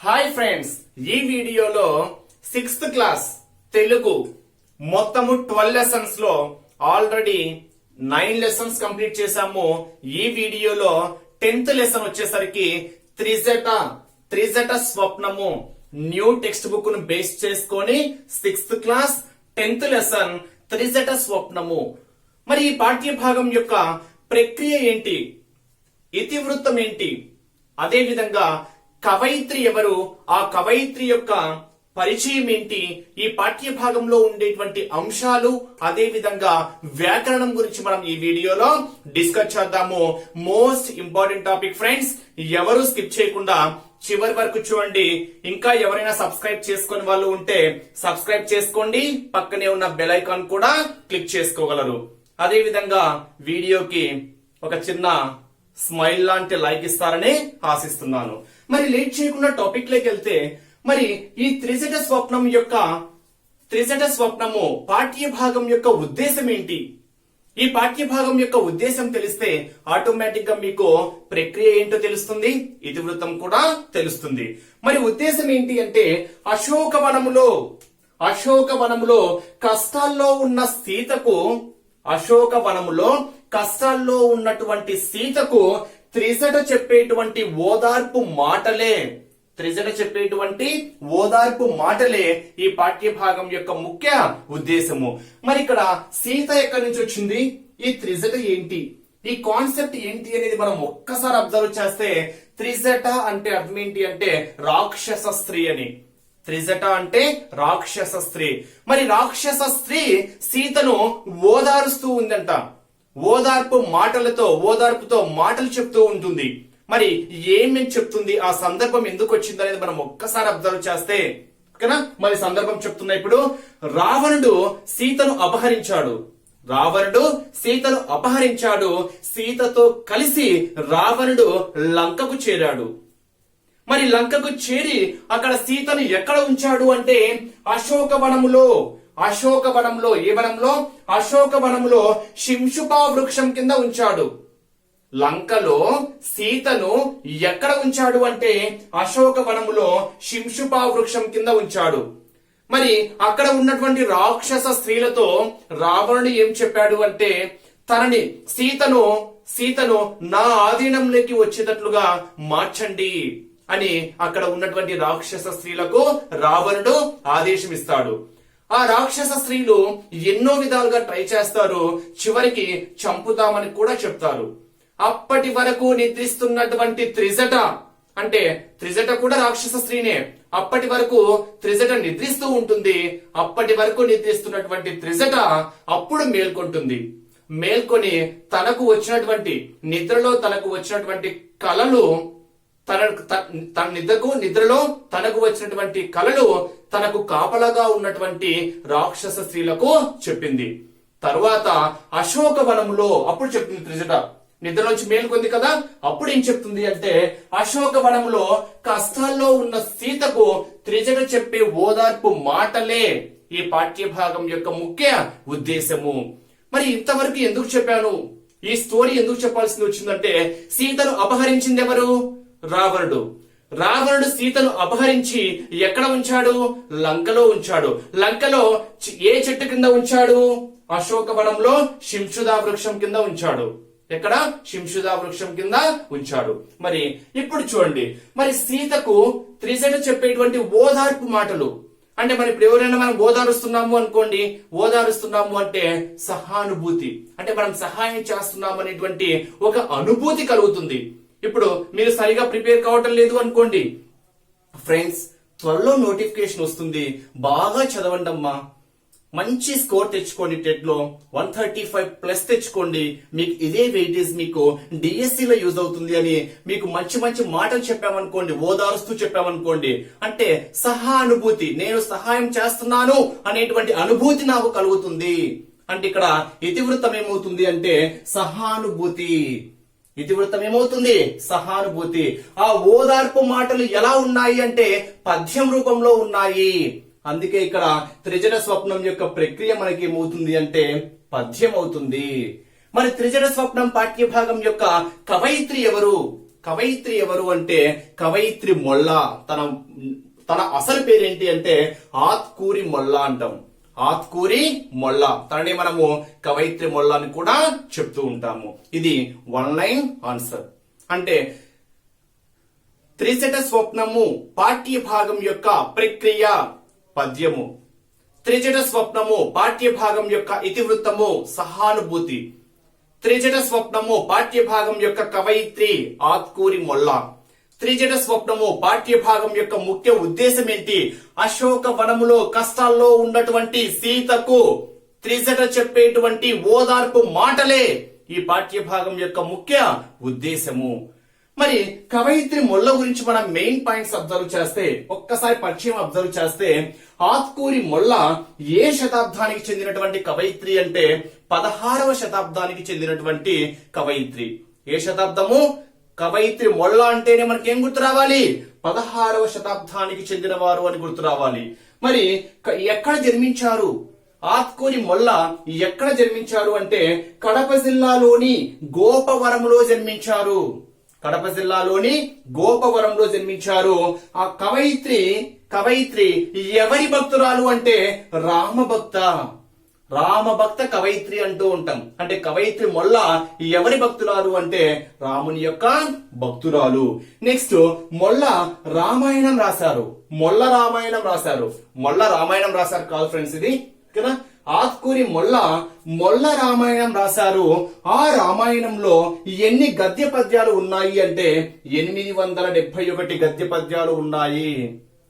Hi friends, ఈ వీడియోలో 6th class Telugu మొత్తము 12 లెసన్స్ లో ఆల్రెడీ 9 లెసన్స్ కంప్లీట్ చేశాము. ఈ వీడియోలో 10th లెసన్ వచ్చేసరికి త్రిజట స్వప్నము న్యూ టెక్స్ట్ బుక్ ను బేస్ చేసుకొని 6th class 10th lesson Trijata స్వప్నము. మరి ఈ పాఠ్య భాగం యొక్క ప్రక్రియ ఏంటి, ఇతివృత్తం ఏంటి, అదే విధంగా కవయిత్రి ఎవరు, ఆ కవయిత్రి యొక్క పరిచయం ఏంటి, ఈ పాఠ్య భాగంలో ఉండేటువంటి అంశాలు, అదే విధంగా వ్యాకరణం గురించి మనం ఈ వీడియోలో డిస్కస్ చేద్దాము. మోస్ట్ ఇంపార్టెంట్ టాపిక్ ఫ్రెండ్స్, ఎవరు స్కిప్ చేయకుండా చివరి వరకు చూడండి. ఇంకా ఎవరైనా సబ్స్క్రైబ్ చేసుకుని వాళ్ళు ఉంటే సబ్స్క్రైబ్ చేసుకోండి, పక్కనే ఉన్న బెల్ ఐకాన్ కూడా క్లిక్ చేసుకోగలరు. అదే విధంగా వీడియోకి ఒక చిన్న స్మైల్ లాంటి లైక్ ఇస్తారని ఆశిస్తున్నాను. మరి లేట్ చేయకుండా టాపిక్ లోకి వెళ్తే, మరి ఈ త్రిజట స్వప్నము పాఠ్య భాగం యొక్క ఉద్దేశం ఏంటి? ఈ పాఠ్య భాగం యొక్క ఉద్దేశం తెలిస్తే ఆటోమేటిక్ గా మీకు ప్రక్రియ ఏంటో తెలుస్తుంది, ఇతివృత్తం కూడా తెలుస్తుంది. మరి ఉద్దేశం ఏంటి అంటే, అశోకవనములో కష్టాల్లో ఉన్న కష్టాల్లో ఉన్నటువంటి సీతకు త్రిజట చెప్పేటువంటి ఓదార్పు మాటలే ఈ పాఠ్య భాగం యొక్క ముఖ్య ఉద్దేశము. మరి ఇక్కడ సీత ఎక్కడి నుంచి వచ్చింది, ఈ త్రిజట ఏంటి, ఈ కాన్సెప్ట్ ఏంటి అనేది మనం ఒక్కసారి అబ్జర్వ్ చేస్తే, త్రిజట అంటే అర్థం ఏంటి అంటే రాక్షస స్త్రీ అని. త్రిజట అంటే రాక్షస స్త్రీ. మరి రాక్షస స్త్రీ సీతను ఓదారుస్తూ ఉందంట. ఓదార్పుతో మాటలు చెప్తూ ఉంటుంది. మరి ఏమేమి చెప్తుంది, ఆ సందర్భం ఎందుకు వచ్చింది అనేది మనం ఒక్కసారి అబ్జర్వ్ చేస్తే, ఓకేనా? మరి సందర్భం చెప్తున్నా. ఇప్పుడు రావణుడు సీతను అపహరించాడు. సీతతో కలిసి రావణుడు లంకకు చేరాడు. మరి లంకకు చేరి అక్కడ సీతను ఎక్కడ ఉంచాడు అంటే అశోకవనంలో ఏ వనంలో? అశోకవనంలో శింశుపా వృక్షం కింద ఉంచాడు. లంకలో సీతను ఎక్కడ ఉంచాడు అంటే అశోకవనములో శింశుపా వృక్షం కింద ఉంచాడు. మరి అక్కడ ఉన్నటువంటి రాక్షస స్త్రీలతో రావణుడు ఏం చెప్పాడు అంటే, సీతను నా ఆధీనంలోకి వచ్చేటట్లుగా మార్చండి అని అక్కడ ఉన్నటువంటి రాక్షస స్త్రీలకు రావణుడు ఆదేశం ఇస్తాడు. ఆ రాక్షస స్త్రీలు ఎన్నో విధాలుగా ట్రై చేస్తారు, చివరికి చంపుతామని కూడా చెప్తారు. అప్పటి వరకు నిద్రిస్తున్నటువంటి త్రిజట కూడా రాక్షస స్త్రీనే. అప్పటి వరకు త్రిజట నిద్రిస్తూ ఉంటుంది. అప్పటి వరకు నిద్రిస్తున్నటువంటి త్రిజట అప్పుడు మేల్కొని తనకు వచ్చినటువంటి కలలు, నిద్రలో తనకు వచ్చినటువంటి కలలు తనకు కాపలాగా ఉన్నటువంటి రాక్షస స్త్రీలకు చెప్పింది. తరువాత అశోకవనములో అప్పుడు చెప్తుంది త్రిజట, నిద్రలోంచి మేలుకొంది కదా, అప్పుడు ఏం చెప్తుంది అంటే, అశోకవనంలో కష్టాల్లో ఉన్న సీతకు త్రిజట చెప్పే ఓదార్పు మాటలే ఈ పాఠ్య భాగం యొక్క ముఖ్య ఉద్దేశము. మరి ఇంతవరకు ఎందుకు చెప్పాను, ఈ స్టోరీ ఎందుకు చెప్పాల్సింది వచ్చిందంటే, సీతను అపహరించింది ఎవరు? రావణుడు సీతను అపహరించి ఎక్కడ ఉంచాడు? లంకలో ఉంచాడు. లంకలో ఏ చెట్టు కింద ఉంచాడు? అశోకవనంలో శింశుదా వృక్షం కింద ఉంచాడు. ఎక్కడ? శింశుదా వృక్షం కింద ఉంచాడు. మరి ఇప్పుడు చూడండి, మరి సీతకు త్రిజట చెప్పేటువంటి ఓదార్పు మాటలు అంటే, మరి ఇప్పుడు ఎవరైనా మనం ఓదారుస్తున్నాము అంటే సహానుభూతి, అంటే మనం సహాయం చేస్తున్నాము అనేటువంటి ఒక అనుభూతి కలుగుతుంది. ఇప్పుడు మీరు సరిగా ప్రిపేర్ కావటం లేదు అనుకోండి ఫ్రెండ్స్, త్వరలో నోటిఫికేషన్ వస్తుంది, బాగా చదవండి అమ్మా, మంచి స్కోర్ తెచ్చుకోండి. టెట్ లో 135+ తెచ్చుకోండి. మీకు ఇదే వెయిటేజ్ మీకు డిఎస్సి లో యూజ్ అవుతుంది అని మీకు మంచి మంచి మాటలు చెప్పామనుకోండి, ఓదారుస్తూ చెప్పామనుకోండి, అంటే సహానుభూతి, నేను సహాయం చేస్తున్నాను అనేటువంటి అనుభూతి నాకు కలుగుతుంది. అంటే ఇక్కడ ఇతివృత్తం ఏమవుతుంది అంటే సహానుభూతి. ఆ ఓదార్పు మాటలు ఎలా ఉన్నాయి అంటే పద్యం రూపంలో ఉన్నాయి. అందుకే ఇక్కడ త్రిజట స్వప్నం యొక్క ప్రక్రియ మనకి ఏమవుతుంది అంటే పద్యం అవుతుంది. మరి త్రిజట స్వప్నం పాఠ్య భాగం యొక్క కవయిత్రి ఎవరు? కవయిత్రి ఎవరు అంటే కవయిత్రి మొల్ల. తన అసలు పేరేంటి అంటే ఆత్కూరి మొల్ల అంటాం. ఆత్కూరి మొల్ల. తనని మనము కవయిత్రి మొల్ల అని కూడా చెప్తూ ఉంటాము. ఇది 1 లైన్ ఆన్సర్. అంటే త్రిజట స్వప్నము పాఠ్య భాగం యొక్క ప్రక్రియ పద్యము. త్రిజట స్వప్నము పాఠ్య భాగం యొక్క ఇతివృత్తము సహానుభూతి. త్రిజట స్వప్నము పాఠ్య భాగం యొక్క కవయిత్రి ఆత్కూరి మొల్ల. త్రిజట స్వప్నము పాఠ్య భాగం యొక్క ముఖ్య ఉద్దేశం ఏంటి? అశోక వనములో కష్టాల్లో ఉన్నటువంటి సీతకు త్రిజట చెప్పేటువంటి ఓదార్పు మాటలే ఈ పాఠ్య భాగం యొక్క ముఖ్య ఉద్దేశము. మరి కవయిత్రి మొల్ల గురించి మనం మెయిన్ పాయింట్స్ అబ్జర్వ్ చేస్తే, ఒక్కసారి పరిచయం అబ్జర్వ్ చేస్తే, ఆత్కూరి మొల్ల ఏ శతాబ్దానికి చెందినటువంటి కవయిత్రి అంటే 16వ శతాబ్దానికి చెందినటువంటి కవయిత్రి. ఏ శతాబ్దము? కవయిత్రి మొల్ల అంటేనే మనకి ఏం గుర్తు రావాలి? 16వ శతాబ్దానికి చెందిన వారు అని గుర్తు రావాలి. మరి ఎక్కడ జన్మించారు? ఆత్కూరి మొల్ల ఎక్కడ జన్మించారు అంటే కడప జిల్లాలోని గోపవరంలో జన్మించారు. కడప జిల్లాలోని గోపవరంలో జన్మించారు. ఆ కవయిత్రి ఎవరి భక్తురాలు అంటే రామభక్త. రామభక్త కవయిత్రి అంటూ ఉంటాం. అంటే కవయిత్రి మొల్ల ఎవరి భక్తురాలు అంటే రాముని యొక్క భక్తురాలు. నెక్స్ట్ మొల్ల రామాయణం రాశారు. మొల్ల రామాయణం రాశారు కాదు ఫ్రెండ్స్, ఇది కదా. ఆత్కూరి మొల్ల రామాయణం రాశారు. ఆ రామాయణంలో ఎన్ని గద్య పద్యాలు ఉన్నాయి అంటే 871 గద్య పద్యాలు ఉన్నాయి.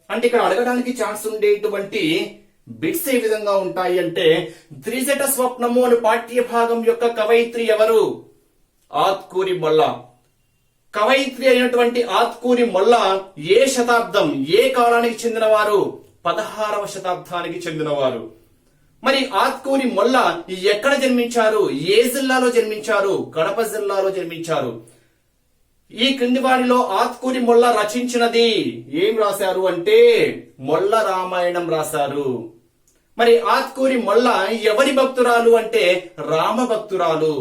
అంటే ఇక్కడ అడగడానికి ఛాన్స్ ఉండేటువంటి బిట్స్ ఏ విధంగా ఉంటాయి అంటే త్రిజట స్వప్నము అని పాఠ్య భాగం యొక్క కవయిత్రి ఎవరు? ఆత్కూరి మొల్ల. కవయిత్రి అయినటువంటి ఆత్కూరి మొల్ల ఏ శతాబ్దం, ఏ కాలానికి చెందినవారు? 16వ శతాబ్దానికి చెందినవారు. మరి ఆత్కూరి మొల్ల ఎక్కడ జన్మించారు? ఏ జిల్లాలో జన్మించారు? కడప జిల్లాలో జన్మించారు. ఈ క్రింది వారిలో ఆత్కూరి మొల్ల రచించినది ఏం రాశారు అంటే మొల్ల రామాయణం రాశారు. మరి ఆత్కూరి మొల్ల ఎవరి భక్తురాలు అంటే రామ భక్తురాలు.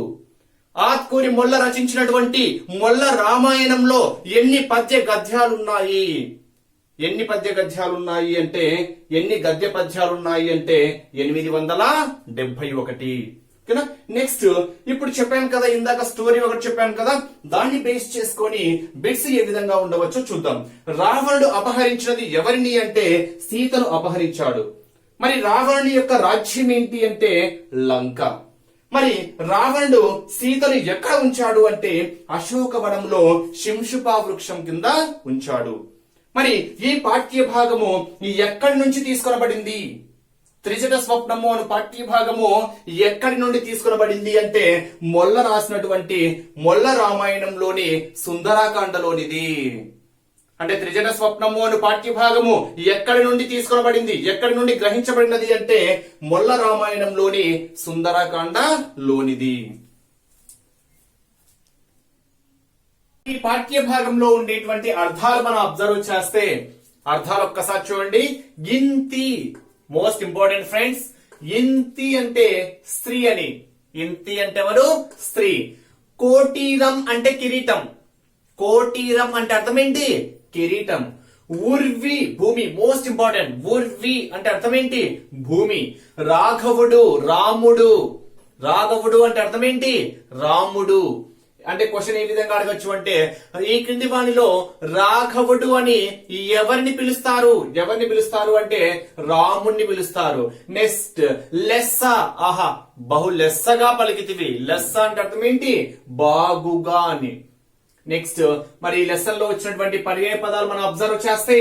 ఆత్కూరి మొల్ల రచించినటువంటి మొల్ల రామాయణంలో ఎన్ని పద్య గద్యాలున్నాయి? ఎన్ని పద్య గద్యాలున్నాయి అంటే ఎన్ని గద్య పద్యాలున్నాయి అంటే 871. నెక్స్ట్ ఇప్పుడు చెప్పాను కదా, ఇందాక స్టోరీ ఒకటి చెప్పాను కదా, దాన్ని బేస్ చేసుకొని బిట్స్ ఏ విధంగా ఉండవచ్చో చూద్దాం. రావణుడు అపహరించినది ఎవరిని అంటే సీతను అపహరించాడు. మరి రావణుని యొక్క రాజ్యం ఏంటి అంటే లంక. మరి రావణుడు సీతను ఎక్కడ ఉంచాడు అంటే అశోకవనంలో శింషుపా వృక్షం కింద ఉంచాడు. మరి ఈ పాఠ్య భాగము ఎక్కడి నుంచి తీసుకొనబడింది? త్రిజట స్వప్నము అను పాఠ్య భాగము ఎక్కడి నుండి తీసుకొనబడింది అంటే మొల్ల రాసినటువంటి మొల్ల రామాయణంలోని సుందరాకాండలోనిది. అంటే త్రిజట స్వప్నము అను పాఠ్య భాగము ఎక్కడి నుండి తీసుకొనబడింది, ఎక్కడి నుండి గ్రహించబడినది అంటే మొల్ల రామాయణంలోని సుందరాకాండలోనిది. ఈ పాఠ్య భాగంలో ఉండేటువంటి అర్థాలు మనం అబ్జర్వ్ చేస్తే, అర్థాలు ఒక్కసారి చూడండి. ఇంతి మోస్ట్ ఇంపార్టెంట్ ఫ్రెండ్స్. ఇంతి అంటే స్త్రీ అని. ఇంతి అంటే ఎవరు? స్త్రీ. కోటీరం అంటే కిరీటం. కోటీరం అంటే అర్థం ఏంటి? కిరీటం. ఉర్వి భూమి, మోస్ట్ ఇంపార్టెంట్. ఉర్వి అంటే అర్థం ఏంటి? భూమి. రాఘవుడు రాముడు. రాఘవుడు అంటే అర్థం ఏంటి? రాముడు. అంటే క్వశ్చన్ ఏ విధంగా అడగచ్చు అంటే ఈ క్రింది వానిలో రాఘవుడు అని ఎవరిని పిలుస్తారు? ఎవరిని పిలుస్తారు అంటే రాముణ్ణి పిలుస్తారు. నెక్స్ట్ లెస్స. ఆహా, బహు లెస్సగా పలికితివి. లెస్స అంటే అర్థం ఏంటి? బాగుగా అని. నెక్స్ట్ మరి లెసన్ లో వచ్చినటువంటి పర్యాయ పదాలు మనం అబ్జర్వ్ చేస్తే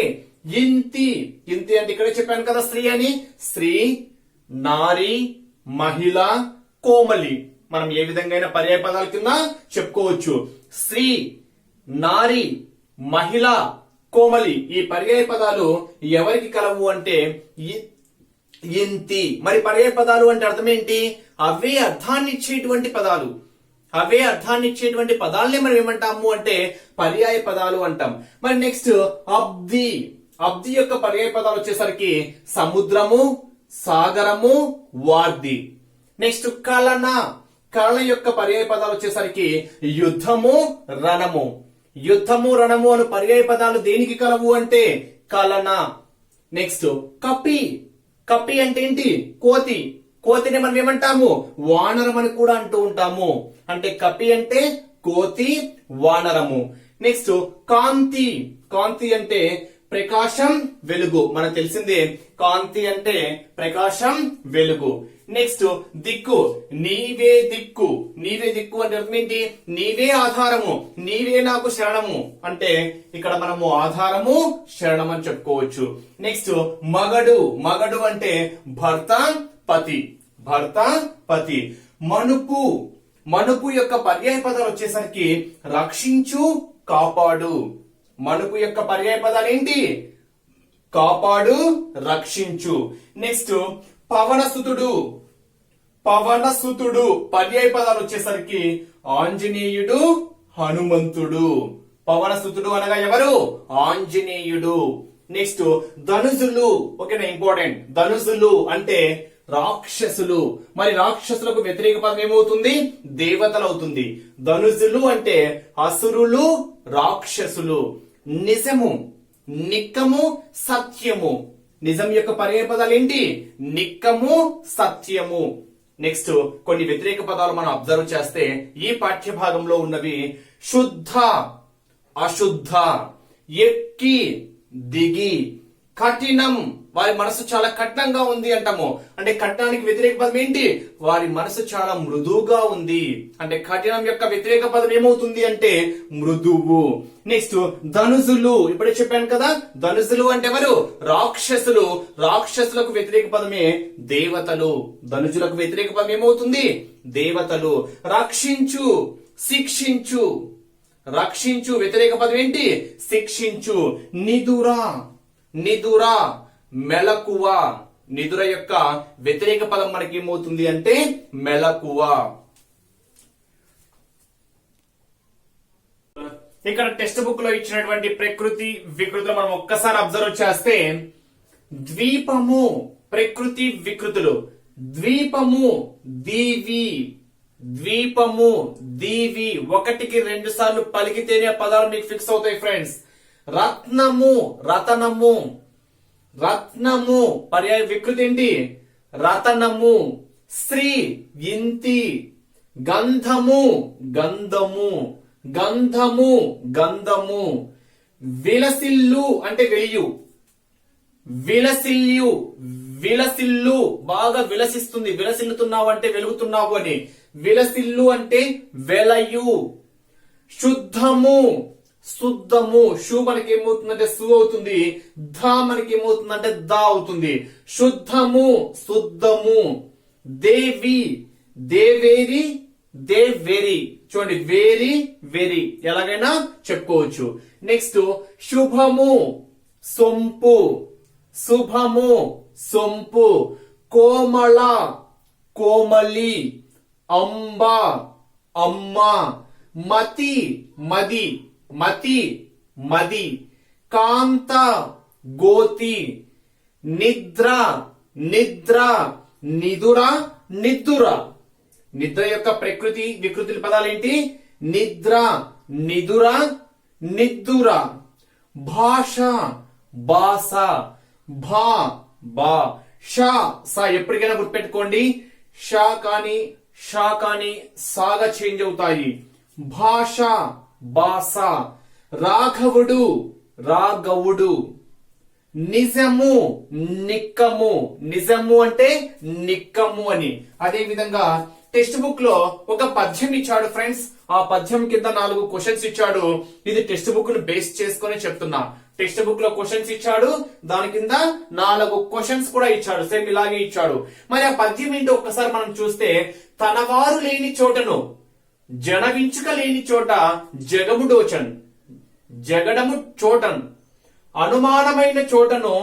ఇంతి. ఇంతి అంటే ఇక్కడే చెప్పాను కదా స్త్రీ అని. స్త్రీ, నారి, మహిళ, కోమలి. మనం ఏ విధంగా పర్యాయ పదాల కింద చెప్పుకోవచ్చు. స్త్రీ, నారి, మహిళ, కోమలి ఈ పర్యాయ పదాలు ఎవరికి కలవు అంటే ఇంతి. మరి పర్యాయ పదాలు అంటే అర్థం ఏంటి? అవే అర్థాన్ని ఇచ్చేటువంటి పదాలు. అవే అర్థాన్ని ఇచ్చేటువంటి పదాలనే మనం ఏమంటాము అంటే పర్యాయ పదాలు అంటాం. మరి నెక్స్ట్ అబ్ది. అబ్ది యొక్క పర్యాయ పదాలు వచ్చేసరికి సముద్రము, సాగరము, వార్ది. నెక్స్ట్ కలన. కలన యొక్క పర్యాయ పదాలు వచ్చేసరికి యుద్ధము, రణము. యుద్ధము రణము అను పర్యాయ పదాలు దేనికి కలవు అంటే కలన. నెక్స్ట్ కపి. కపి అంటే ఏంటి? కోతి. కోతిని మనం ఏమంటాము? వానరం అని కూడా అంటూ ఉంటాము. అంటే కపి అంటే కోతి, వానరము. నెక్స్ట్ కాంతి. కాంతి అంటే ప్రకాశం, వెలుగు. మనకు తెలిసిందే కాంతి అంటే ప్రకాశం, వెలుగు. నెక్స్ట్ దిక్కు. నీవే దిక్కు. నీవే దిక్కు అంటే అర్థం ఏంటి? నీవే ఆధారము, నీవే నాకు శరణము. అంటే ఇక్కడ మనము ఆధారము, శరణం అని చెప్పుకోవచ్చు. నెక్స్ట్ మగడు. మగడు అంటే భర్త, పతి. భర్త, పతి. మనుపు. మనుపు యొక్క పర్యాయ పదాలు వచ్చేసరికి రక్షించు, కాపాడు. మనుపు యొక్క పర్యాయ పదాలు ఏంటి? కాపాడు, రక్షించు. నెక్స్ట్ పవనసుతుడు. పవనసుతుడు పర్యాయ పదాలు వచ్చేసరికి ఆంజనేయుడు, హనుమంతుడు. పవనసుతుడు అనగా ఎవరు? ఆంజనేయుడు. నెక్స్ట్ ధనుజులు. ఓకేనా, ఇంపార్టెంట్. ధనుజులు అంటే రాక్షసులు. మరి రాక్షసులకు వ్యతిరేక పదం ఏమవుతుంది? దేవతలు అవుతుంది. ధనుజులు అంటే అసురులు, రాక్షసులు. నిజము. నిక్కము, సత్యము. నిజం యొక్క పర్యాయ పదాలు ఏంటి? నిక్కము, సత్యము. నెక్స్ట్ కొన్ని వ్యతిరేక పదాలు మనం అబ్జర్వ్ చేస్తే ఈ పాఠ్య భాగంలో ఉన్నవి శుద్ధ, అశుద్ధ, ఎక్కి, దిగి, కఠినం. వారి మనసు చాలా కఠినంగా ఉంది అంటాము. అంటే కఠినానికి వ్యతిరేక పదం ఏంటి? వారి మనసు చాలా మృదువుగా ఉంది. అంటే కఠినం యొక్క వ్యతిరేక పదం ఏమవుతుంది అంటే మృదువు. నెక్స్ట్ ధనుజులు. ఇప్పుడే చెప్పాను కదా, ధనుజులు అంటే ఎవరు? రాక్షసులు. రాక్షసులకు వ్యతిరేక పదమే దేవతలు. ధనుజులకు వ్యతిరేక పదం ఏమవుతుంది? దేవతలు. రక్షించు, శిక్షించు. రక్షించు వ్యతిరేక పదం ఏంటి? శిక్షించు. నిదుర. నిదుర, మెలకువ. నిదుర యొక్క వ్యతిరేక పదం మనకి ఏమవుతుంది అంటే మెలకువ. ఇక్కడ టెక్స్ట్ బుక్ లో ఇచ్చినటువంటి ప్రకృతి వికృతులు మనం ఒక్కసారి అబ్జర్వ్ చేస్తే ద్వీపము, ప్రకృతి వికృతులు. ద్వీపము, దీవి. ద్వీపము, దీవి. ఒకటికి 2 సార్లు పలికితేనే పదాలు మీకు ఫిక్స్ అవుతాయి ఫ్రెండ్స్. రత్నము, రతనము. రత్నము పర్యాయ వికృతి ఏంటి? రతనము. శ్రీ, ఇంతి. గంధము, గంధము. గంధము, గంధము. విలసిల్లు అంటే వెలియు. విలసిల్లు, విలసిల్లు. బాగా విలసిస్తుంది. విలసిల్లుతున్నావు అంటే వెలుగుతున్నావు అని. విలసిల్లు అంటే వెలయు. శుద్ధము, శుద్ధము. షు మనకి ఏమవుతుందంటే సు అవుతుంది. ధ మనకి ఏమవుతుందంటే దా అవుతుంది. శుద్ధము, శుద్ధము. దేవి, దేవేరి, దేవేరి. చూడండి, వేరి, వెరి ఎలాగైనా చెప్పుకోవచ్చు. నెక్స్ట్ శుభము, సొంపు. శుభము, సొంపు. కోమళ, కోమలి. అంబ, అమ్మ. మతి, మది. మతి, మది. కాంత, గోతి. నిద్ర, నిద్ర. నిదుర, నిద్దుర. నిద్ర యొక్క ప్రకృతి వికృతి పదాలు ఏంటి? నిద్ర, నిదుర, నిద్దుర. భాష, బాస. భా, బా. షా, సా. ఎప్పటికైనా గుర్తుపెట్టుకోండి, షా కానీ షా కానీ సాగా చేంజ్ అవుతాయి. భాష, బాస. రాఘవుడు, రాఘవుడు. నిజము, నిక్కము. నిజము అంటే నిక్కము అని. అదే విధంగా టెక్స్ట్ బుక్ లో ఒక పద్యం ఇచ్చాడు ఫ్రెండ్స్. ఆ పద్యం కింద 4 క్వశ్చన్స్ ఇచ్చాడు. ఇది టెక్స్ట్ బుక్ ను బేస్ చేసుకుని చెప్తున్నా. టెక్స్ట్ బుక్ లో క్వశ్చన్స్ ఇచ్చాడు, దాని కింద 4 క్వశ్చన్స్ కూడా ఇచ్చాడు. సేమ్ ఇలాగే ఇచ్చాడు. మరి ఆ పద్యం ఏంటో ఒక్కసారి మనం చూస్తే, తనవారు లేని చోటను జనవించుక లేని చోట జగముడోచన్. జగడము చోటన్. అనుమానమైన చోటను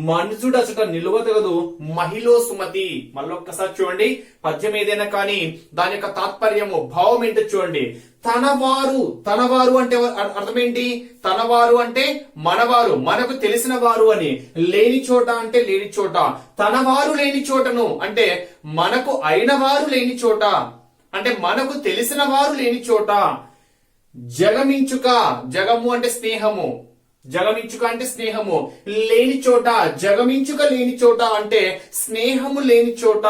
మనుజుడచట నిలువతగదు మహిళో సుమతి. మళ్ళొక్కసారి చూడండి, పద్యం ఏదైనా కానీ దాని యొక్క తాత్పర్యము, భావం ఏంటో చూడండి. తనవారు, తనవారు అంటే అర్థం ఏంటి? తనవారు అంటే మనవారు, మనకు తెలిసిన వారు అని. లేని చోట అంటే లేని చోట. తనవారు లేని చోటను అంటే మనకు అయిన వారు లేని చోట, అంటే మనకు తెలిసిన వారు లేని చోట. జగమించుక, జగము అంటే స్నేహము, జగమించుక అంటే స్నేహము, లేని చోట, జగమించుక లేని చోట అంటే స్నేహము లేని చోట.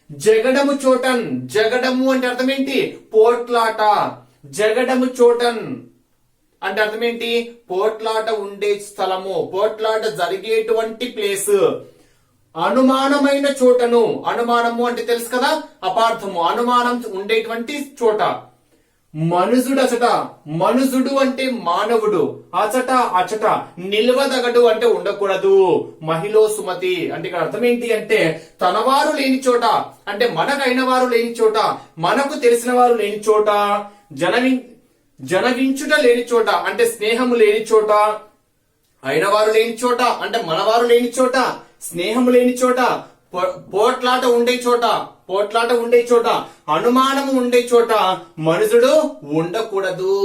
జగడము చోటన్, జగడము అంటే అర్థం ఏంటి? పోట్లాట. జగడము చోటన్ అంటే అర్థం ఏంటి? పోట్లాట ఉండే స్థలము, పోట్లాట జరిగేటువంటి ప్లేస్. అనుమానమైన చోటను, అనుమానము అంటే తెలుసు కదా, అపార్థము, అనుమానం ఉండేటువంటి చోట. మనుజుడు అచట, మనుజుడు అంటే మానవుడు, అచట అచట నిల్వదగడు అంటే ఉండకూడదు. మహిళ సుమతి అంటే ఇక్కడ అర్థం ఏంటి అంటే తనవారు లేని చోట, అంటే మనకైన వారు లేని చోట, మనకు తెలిసిన వారు లేని చోట. జనవించుట లేని చోట అంటే స్నేహము లేని చోట. అయినవారు లేని చోట అంటే మనవారు లేని చోట, స్నేహము లేని చోట. పోట్లాట ఉండే చోట, పోట్లాట ఉండే చోట, అనుమానము ఉండే చోట మనుషుడు ఉండకూడదు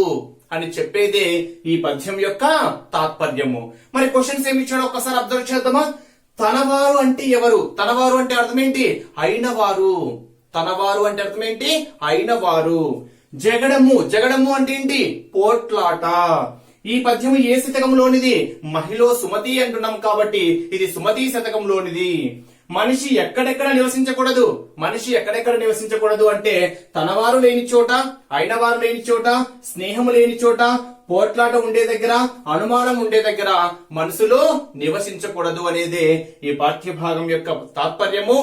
అని చెప్పేదే ఈ పద్యం యొక్క తాత్పర్యము. మరి క్వశ్చన్స్ ఏమి ఇచ్చాడో ఒక్కసారి అబ్జర్వ్ చేద్దామా. తనవారు అంటే ఎవరు? తనవారు అంటే అర్థం ఏంటి? అయినవారు. తనవారు అంటే అర్థం ఏంటి? అయినవారు. జగడము, జగడము అంటే ఏంటి? పోట్లాట. ఈ పద్యము ఏ శతకంలోనిది? మహిళ సుమతి అంటున్నాం కాబట్టి ఇది సుమతి శతకంలోనిది. మనిషి ఎక్కడెక్కడ నివసించకూడదు, మనిషి ఎక్కడెక్కడ నివసించకూడదు అంటే తనవారు లేని చోట, అయినవారు లేని చోట, స్నేహము లేని చోట, పోట్లాట ఉండే దగ్గర, అనుమానం ఉండే దగ్గర మనసులో నివసించకూడదు అనేదే ఈ పాఠ్య భాగం యొక్క తాత్పర్యము,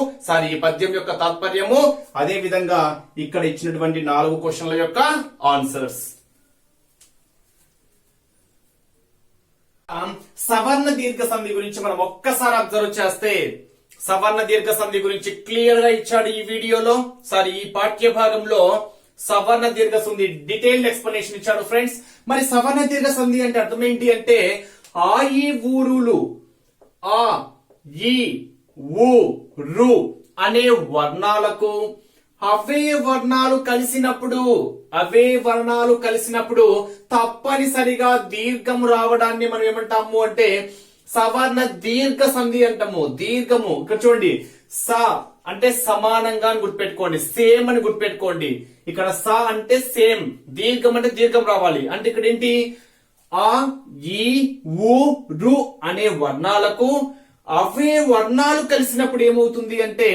ఈ పద్యం యొక్క తాత్పర్యము. అదే విధంగా ఇక్కడ ఇచ్చినటువంటి 4 క్వశ్చన్ల యొక్క ఆన్సర్స్. సవర్ణ దీర్ఘ సంధి గురించి మనం ఒక్కసారి అబ్జర్వ్ చేస్తే, సవర్ణ దీర్ఘ సంధి గురించి క్లియర్ గా ఇచ్చాడు ఈ వీడియోలో. ఈ పాఠ్య భాగంలో సవర్ణ దీర్ఘ సంధి డీటెయిల్డ్ ఎక్స్ప్లెనేషన్ ఇచ్చాడు ఫ్రెండ్స్. మరి సవర్ణ దీర్ఘ సంధి అంటే అర్థం ఏంటి అంటే ఆ ఈ ఊరులు, ఆ ఈ ఊ రు అనే వర్ణాలకు అవే వర్ణాలు కలిసినప్పుడు తప్పనిసరిగా దీర్ఘం రావడాన్ని మనం ఏమంటాము అంటే సవర్ణ దీర్ఘ సంధి అంటాము. దీర్ఘము ఇక్కడ చూడండి, స అంటే సమానంగా అని గుర్తుపెట్టుకోండి, సేమ్ అని గుర్తుపెట్టుకోండి. ఇక్కడ స అంటే సేమ్, దీర్ఘం అంటే దీర్ఘం రావాలి. అంటే ఇక్కడ ఏంటి? ఆ ఈ ఊ రు అనే వర్ణాలకు అవే వర్ణాలు కలిసినప్పుడు ఏమవుతుంది అంటే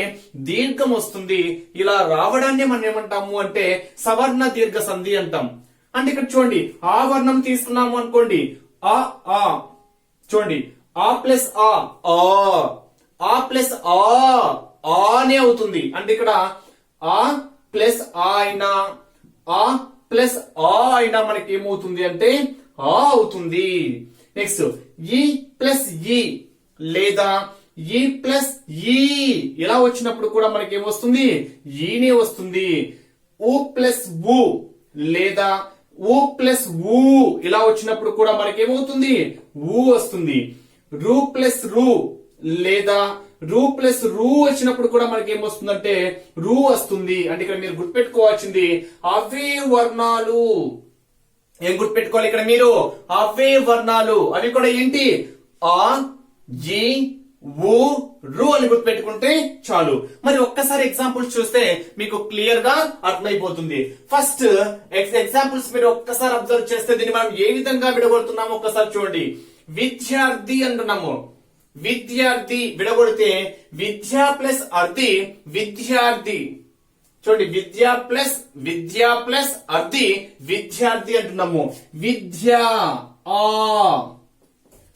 దీర్ఘం వస్తుంది. ఇలా రావడాన్ని మనం ఏమంటాము అంటే సవర్ణ దీర్ఘ సంధి అంటాం. అంటే ఇక్కడ చూడండి, ఆ వర్ణం తీసుకున్నాము అనుకోండి, ఆ ఆ చూడండి, ఆ ప్లస్ ఆ ప్లస్ ఆనే అవుతుంది. అంటే ఇక్కడ ఆ ప్లస్ ఆ అయినా, ఆ ప్లస్ ఆ అయినా మనకి ఏమవుతుంది అంటే ఆ అవుతుంది. నెక్స్ట్ ఈ ప్లస్ ఈ లేదా ఈ ప్లస్ ఈ ఇలా వచ్చినప్పుడు కూడా మనకి ఏమొస్తుంది? ఈనే వస్తుంది. ఊ ప్లస్ ఊ లేదా ఊ ప్లస్ ఊ ఇలా వచ్చినప్పుడు కూడా మనకి ఏమవుతుంది? ఊ వస్తుంది. రూ ప్లస్ రూ లేదా రూ ప్లస్ రూ వచ్చినప్పుడు కూడా మనకి ఏమొస్తుందంటే రూ వస్తుంది. అంటే ఇక్కడ మీరు గుర్తుపెట్టుకోవాల్సింది అవే వర్ణాలు. ఏం గుర్తుపెట్టుకోవాలి ఇక్కడ మీరు? అవే వర్ణాలు. అవి కూడా ఏంటి? ఆ ఈ ఊ రు అని గుర్తుపెట్టుకుంటే చాలు. మరి ఒక్కసారి ఎగ్జాంపుల్స్ చూస్తే మీకు క్లియర్ గా అర్థమైపోతుంది. ఫస్ట్ ఎగ్జాంపుల్స్ మీరు ఒక్కసారి అబ్జర్వ్ చేస్తే దీన్ని మనం ఏ విధంగా విడగొడుతున్నామో ఒక్కసారి చూడండి. విద్యార్థి అంటున్నాము, విద్యార్థి విడగొడితే విద్యా ప్లస్ అర్థి విద్యార్థి. చూడండి, విద్యా ప్లస్ అర్థి విద్యార్థి అంటున్నాము. విద్యా ఆ,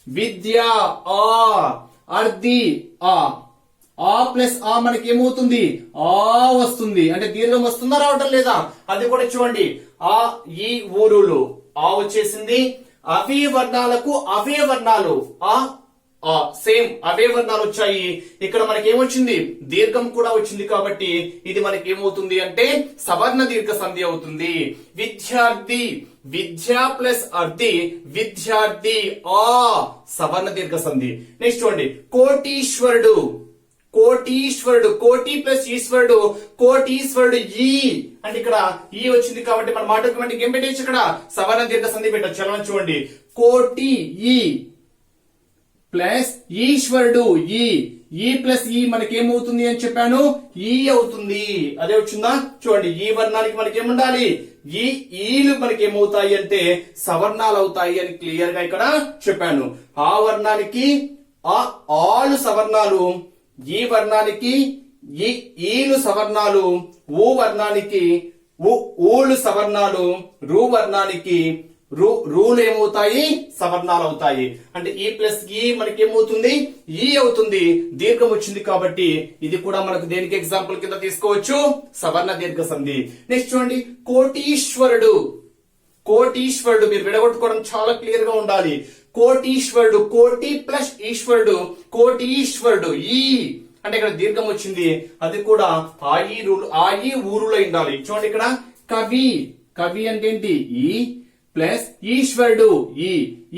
విద్యా ఆ, అర్థి ఆ ప్లస్ ఆ మనకి ఏమవుతుంది? ఆ వస్తుంది. అంటే దీర్ఘం వస్తుందా రావటం లేదా? అది కూడా చూడండి, ఆ ఈ ఊరులు ఆ వచ్చేసింది. అవే వర్ణాలకు అవే వర్ణాలు ఆ సేమ్ అవే వర్ణాలు వచ్చాయి. ఇక్కడ మనకి ఏమొచ్చింది? దీర్ఘం కూడా వచ్చింది. కాబట్టి ఇది మనకి ఏమవుతుంది అంటే సవర్ణ దీర్ఘ సంధి అవుతుంది. విద్యార్థి, విద్యా ప్లస్ అర్థి విద్యార్థి ఆ సవర్ణ దీర్ఘ సంధి. నెక్స్ట్ చూడండి, కోటీశ్వరుడు, కోటీశ్వరుడు, కోటి ప్లస్ ఈశ్వరుడు, కోటీశ్వరుడు ఈ అంటే ఇక్కడ ఈ వచ్చింది కాబట్టి మన మాట ఏం పెట్టచ్చు? ఇక్కడ సవర్ణ దీర్ఘ సంధి పెట్టచ్చు. ఎలా చూడండి, కోటి ఈ ప్లస్ ఈశ్వరుడు ఈ ప్లస్ ఈ మనకి ఏమవుతుంది అని చెప్పాను? ఈ అవుతుంది. అదే వచ్చిందా? చూడండి, ఈ వర్ణానికి మనకి ఏముండాలి? ఈ ఈలు మనకి ఏమవుతాయి అంటే సవర్ణాలు అవుతాయి అని క్లియర్ గా ఇక్కడ చెప్పాను. ఆ వర్ణానికి ఆ ఆలు సవర్ణాలు, ఈ వర్ణానికి ఈ ఈలు సవర్ణాలు, ఊ వర్ణానికి ఊలు సవర్ణాలు, రు వర్ణానికి రూలు ఏమవుతాయి సవర్ణాలు అవుతాయి. అంటే ఈ ప్లస్ ఈ మనకి ఏమవుతుంది ఈ అవుతుంది. దీర్ఘం వచ్చింది కాబట్టి ఇది కూడా మనకు దేనికి ఎగ్జాంపుల్ కింద తీసుకోవచ్చు, సవర్ణ దీర్ఘ సంధి. నెక్స్ట్ చూడండి కోటీశ్వరుడు. కోటీశ్వరుడు మీరు విడగొట్టుకోవడం చాలా క్లియర్ గా ఉండాలి. కోటీశ్వరుడు, కోటి ప్లస్ ఈశ్వరుడు, కోటీశ్వరుడు. ఈ అంటే ఇక్కడ దీర్ఘం వచ్చింది, అది కూడా ఆయి ఊరులో ఉండాలి. చూడండి ఇక్కడ కవి. కవి అంటే ఏంటి ఈ ప్లస్ ఈశ్వరుడు,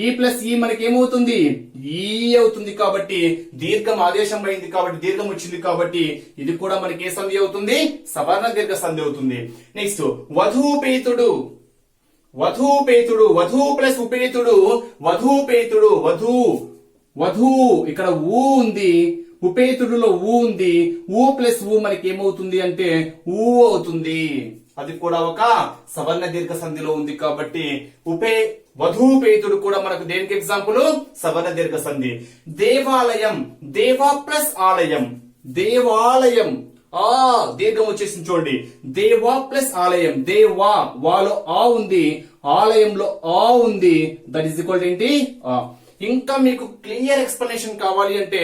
ఈ ప్లస్ ఈ మనకి ఏమవుతుంది ఈ అవుతుంది. కాబట్టి దీర్ఘం ఆదేశం అయింది కాబట్టి దీర్ఘం వచ్చింది కాబట్టి ఇది కూడా మనకి ఏ సంధి అవుతుంది, సవర్ణ దీర్ఘ సంధి అవుతుంది. నెక్స్ట్ వధూపేతుడు. వధూపేతుడు, వధూ ప్లస్ ఉపేతుడు, వధూపేతుడు. వధూ ఇక్కడ ఊ ఉంది, ఉపేతుడులో ఊ ఉంది, ఊ ప్లస్ ఊ మనకి ఏమవుతుంది అంటే ఊ అవుతుంది. అది కూడా ఒక సవర్ణ దీర్ఘ సంధిలో ఉంది కాబట్టి వధూపేతుడు కూడా మనకు దేనికి ఎగ్జాంపుల్, సవర్ణ దీర్ఘ సంధి. దేవాలయం. దేవా ప్లస్ ఆలయం, దేవాలయం. ఆ దీర్ఘం వచ్చేసింది చూడండి, దేవా ప్లస్ ఆలయం. దేవా వాలో ఆ ఉంది, ఆలయంలో ఆ ఉంది, దట్ ఈస్ ఈక్వల్ ఏంటి ఆ. ఇంకా మీకు క్లియర్ ఎక్స్ప్లెనేషన్ కావాలి అంటే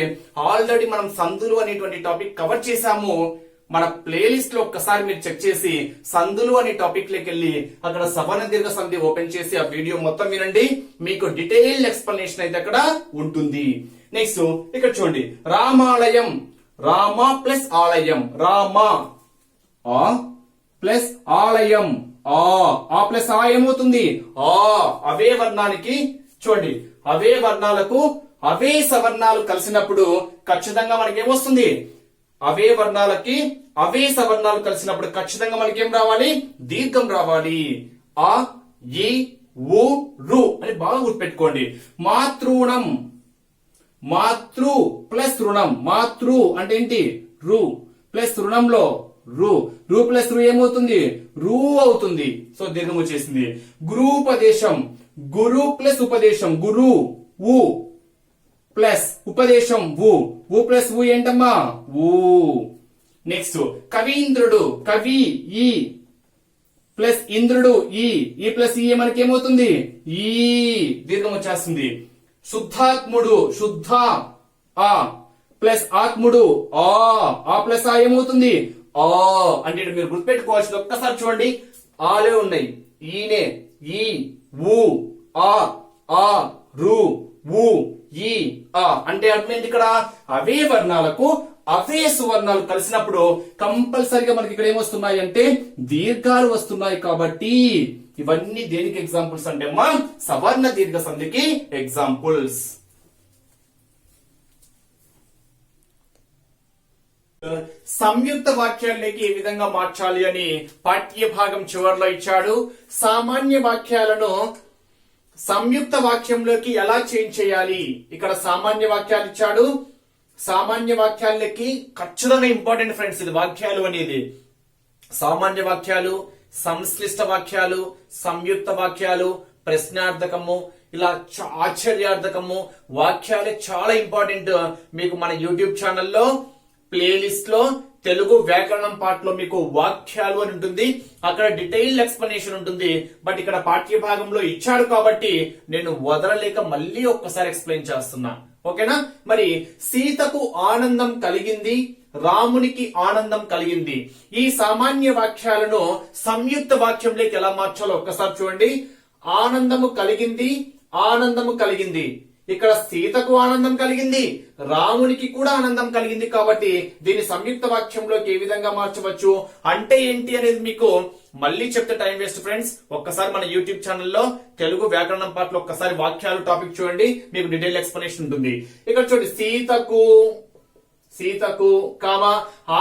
ఆల్రెడీ మనం సందులు అనేటువంటి టాపిక్ కవర్ చేశాము. మన ప్లేలిస్ట్ లో ఒక్కసారి మీరు చెక్ చేసి సందులు అనే టాపిక్ లోకి వెళ్ళి అక్కడ సవర్ణ దీర్ఘ సంధి ఓపెన్ చేసి ఆ వీడియో మొత్తం వినండి, మీకు డీటెయిల్ ఎక్స్ప్లెనేషన్ అయితే అక్కడ ఉంటుంది. నెక్స్ట్ ఇక్కడ చూడండి రామాలయం. రామ ప్లస్ ఆలయం, రామ ఆ ప్లస్ ఆలయం, ఆ ప్లస్ ఆ ఏమవుతుంది ఆ. అవే వర్ణానికి చూడండి, అవే వర్ణాలకు అవే సవర్ణాలు కలిసినప్పుడు ఖచ్చితంగా మనకి ఏమొస్తుంది, అవే వర్ణాలకి అవే సవర్ణాలు కలిసినప్పుడు ఖచ్చితంగా మనకి ఏం రావాలి, దీర్ఘం రావాలి. ఆ ఈ ఊ రు అని బాగా గుర్తుపెట్టుకోండి. మాతృణం. మాతృ ప్లస్ రుణం. మాతృ అంటే ఏంటి రు ప్లస్ రుణంలో రు ప్లస్ రు ఏమవుతుంది రు అవుతుంది. సో దీర్ఘం వచ్చేసింది. గురూపదేశం. గురు ప్లస్ ఉపదేశం, గురు ఊ ప్లస్ ఉపదేశం ఊ ప్లస్ ఊ ఏంటమ్మా ఊ. నెక్స్ట్ కవీంద్రుడు. కవి ఈ ప్లస్ ఇంద్రుడు ఈ ప్లస్ ఈ మనకి ఏమవుతుంది ఈ, దీర్ఘం వచ్చేస్తుంది. శుద్ధాత్ముడు. శుద్ధ ఆ ప్లస్ ఆత్ముడు ఆ ప్లస్ ఆ ఏమవుతుంది ఆ. అంటే మీరు గుర్తుపెట్టుకోవాల్సింది ఒక్కసారి చూడండి, ఆలే ఉన్నాయి, ఈనే ఈ ఊ ఆ రు ఊ ఈ ఆ. అంటే అర్థం ఏంటి, ఇక్కడ అవే వర్ణాలకు అవే సువర్ణాలు కలిసినప్పుడు కంపల్సరిగా మనకి ఇక్కడ ఏమొస్తున్నాయి అంటే దీర్ఘాలు వస్తున్నాయి. కాబట్టి ఇవన్నీ దేనికి ఎగ్జాంపుల్స్ అంటే అమ్మా సవర్ణ దీర్ఘ సంధికి ఎగ్జాంపుల్స్. సంయుక్త వాక్యాల్లోకి ఏ విధంగా మార్చాలి అని పాఠ్య భాగం చివరిలో ఇచ్చాడు. సామాన్య వాక్యాలను సంయుక్త వాక్యంలోకి ఎలా చేంజ్ చేయాలి, ఇక్కడ సామాన్య వాక్యాలు ఇచ్చాడు. సామాన్య వాక్యాలకి ఖచ్చితంగా ఇంపార్టెంట్ ఫ్రెండ్స్ ఇది వాక్యాలు అనేది. సామాన్య వాక్యాలు, సంశ్లిష్ట వాక్యాలు, సంయుక్త వాక్యాలు, ప్రశ్నార్థకము, ఇలా ఆశ్చర్యార్థకము వాక్యాలే చాలా ఇంపార్టెంట్. మీకు మన యూట్యూబ్ ఛానల్లో ప్లేలిస్ట్ లో తెలుగు వ్యాకరణం పార్ట్ లో మీకు వాక్యాలు అని ఉంటుంది, అక్కడ డీటెయిల్ ఎక్స్ప్లెనేషన్ ఉంటుంది. బట్ ఇక్కడ పాఠ్య భాగంలో ఇచ్చాడు కాబట్టి నేను వదలలేక మళ్ళీ ఒక్కసారి ఎక్స్ప్లెయిన్ చేస్తున్నా. ఓకేనా? మరి సీతకు ఆనందం కలిగింది, రామునికి ఆనందం కలిగింది. ఈ సామాన్య వాక్యాలను సంయుక్త వాక్యంలోకి ఎలా మార్చాలో ఒక్కసారి చూడండి. ఆనందము కలిగింది, ఆనందము కలిగింది. ఇక్కడ సీతకు ఆనందం కలిగింది, రామునికి కూడా ఆనందం కలిగింది. కాబట్టి దీన్ని సంయుక్త వాక్యంలోకి ఏ విధంగా మార్చవచ్చు అంటే ఏంటి అనేది మీకు మళ్ళీ చెప్తే టైం వేస్ట్ ఫ్రెండ్స్. ఒక్కసారి మన యూట్యూబ్ ఛానల్లో తెలుగు వ్యాకరణం పార్ట్ లో ఒక్కసారి వాక్యాలు టాపిక్ చూడండి, మీకు డీటెయిల్ ఎక్స్ప్లెనేషన్ ఉంటుంది. ఇక్కడ చూడండి, సీతకు కామ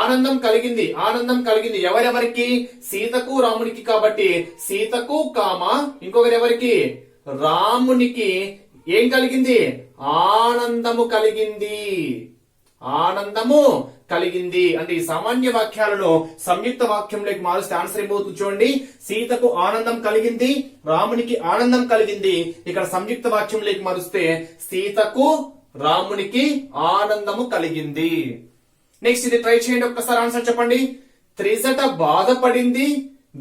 ఆనందం కలిగింది. ఆనందం కలిగింది ఎవరెవరికి? సీతకు రామునికి. కాబట్టి సీతకు కామ ఇంకొకరెవరికి? రామునికి ఏం కలిగింది? ఆనందము కలిగింది. ఆనందము కలిగింది. అంటే ఈ సామాన్య వాక్యాలను సంయుక్త వాక్యంలోకి మారుస్తే ఆన్సర్ ఏమవుతుంది చూడండి. సీతకు ఆనందం కలిగింది, రామునికి ఆనందం కలిగింది. ఇక్కడ సంయుక్త వాక్యంలోకి మారుస్తే సీతకు రామునికి ఆనందము కలిగింది. నెక్స్ట్ ఇది ట్రై చేయండి, ఒక్కసారి ఆన్సర్ చెప్పండి. త్రిజట బాధపడింది,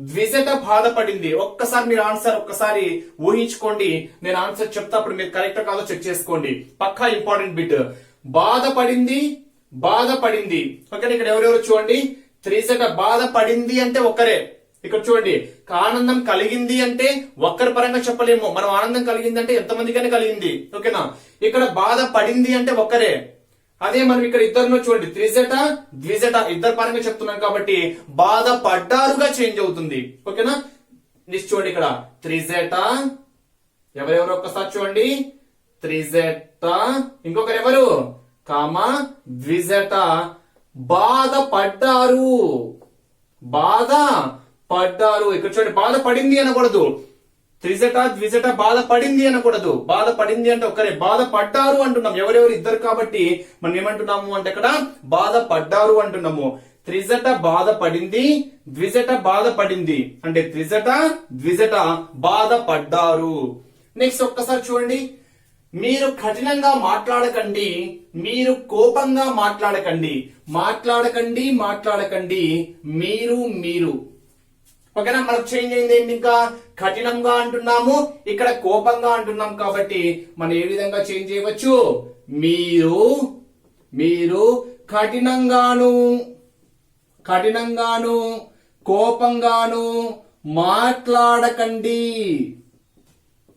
ద్విజట బాధపడింది. ఒక్కసారి మీరు ఆన్సర్ ఒక్కసారి ఊహించుకోండి. నేను ఆన్సర్ చెప్తా, అప్పుడు మీరు కరెక్ట్ కాదో చెక్ చేసుకోండి. పక్కా ఇంపార్టెంట్ బిట్. బాధపడింది, బాధపడింది. ఓకే, ఇక్కడ ఎవరెవరు చూడండి. త్రిజట బాధపడింది అంటే ఒక్కరే. ఇక్కడ చూడండి, ఆనందం కలిగింది అంటే ఒక్కరి పరంగా చెప్పలేము. మనం ఆనందం కలిగింది అంటే ఎంతమందికైనా కలిగింది. ఓకేనా, ఇక్కడ బాధపడింది అంటే ఒక్కరే. అదే మనం ఇక్కడ ఇద్దరు చూడండి, త్రిజట ద్విజట ఇద్దరు పరంగా చెప్తున్నాం కాబట్టి బాధపడ్డారుగా చేంజ్ అవుతుంది. ఓకేనా, నెక్స్ట్ చూడండి ఇక్కడ త్రిజట, ఎవరెవరు ఒక్కసారి చూడండి. త్రిజట, ఇంకొకరు ఎవరు కామా ద్విజట బాధపడ్డారు, బాధపడ్డారు. ఇక్కడ చూడండి, బాధపడింది అనకూడదు. త్రిజట ద్విజట బాధపడింది అనకూడదు. బాధపడింది అంటే ఒకరే, బాధపడ్డారు అంటున్నాం. ఎవరెవరు ఇద్దరు కాబట్టి మనం ఏమంటున్నాము అంటే అక్కడ బాధపడ్డారు అంటున్నాము. త్రిజట బాధపడింది, ద్విజట బాధపడింది అంటే త్రిజట ద్విజట బాధపడ్డారు. నెక్స్ట్ ఒక్కసారి చూడండి. మీరు కఠినంగా మాట్లాడకండి, మీరు కోపంగా మాట్లాడకండి. మాట్లాడకండి, మాట్లాడకండి, మీరు మీరు. ఓకేనా, మనకు చేంజ్ అయింది ఏంటి? ఇంకా కఠినంగా అంటున్నాము, ఇక్కడ కోపంగా అంటున్నాం కాబట్టి మనం ఏ విధంగా చేంజ్ చేయవచ్చు? మీరు మీరు కఠినంగాను కఠినంగాను కోపంగాను మాట్లాడకండి,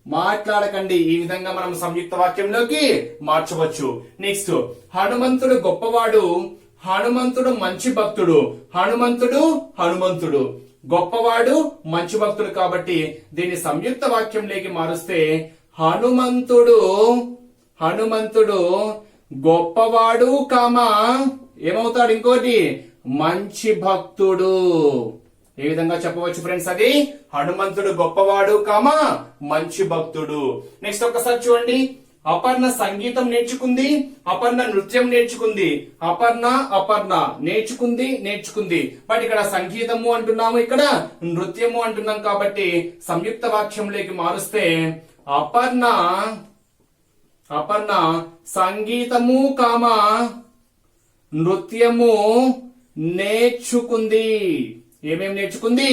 మాట్లాడకండి. ఈ విధంగా మనం సంయుక్త వాక్యంలోకి మార్చవచ్చు. నెక్స్ట్, హనుమంతుడు గొప్పవాడు, హనుమంతుడు మంచి భక్తుడు. హనుమంతుడు హనుమంతుడు గొప్పవాడు మంచి భక్తుడు కాబట్టి దీన్ని సంయుక్త వాక్యంలోకి మారుస్తే హనుమంతుడు హనుమంతుడు గొప్పవాడు కామా ఏమవుతాడు ఇంకోటి మంచి భక్తుడు. ఏ విధంగా చెప్పవచ్చు ఫ్రెండ్స్? అది హనుమంతుడు గొప్పవాడు కామా మంచి భక్తుడు. నెక్స్ట్ ఒక్కసారి చూడండి. అపర్ణ సంగీతం నేర్చుకుంది, అపర్ణ నృత్యం నేర్చుకుంది. అపర్ణ అపర్ణ నేర్చుకుంది. బట్ ఇక్కడ సంగీతము అంటున్నాము, ఇక్కడ నృత్యము అంటున్నాం కాబట్టి సంయుక్త వాక్యంలోకి మారుస్తే అపర్ణ అపర్ణ సంగీతము కామా నృత్యము నేర్చుకుంది. ఏమేమి నేర్చుకుంది?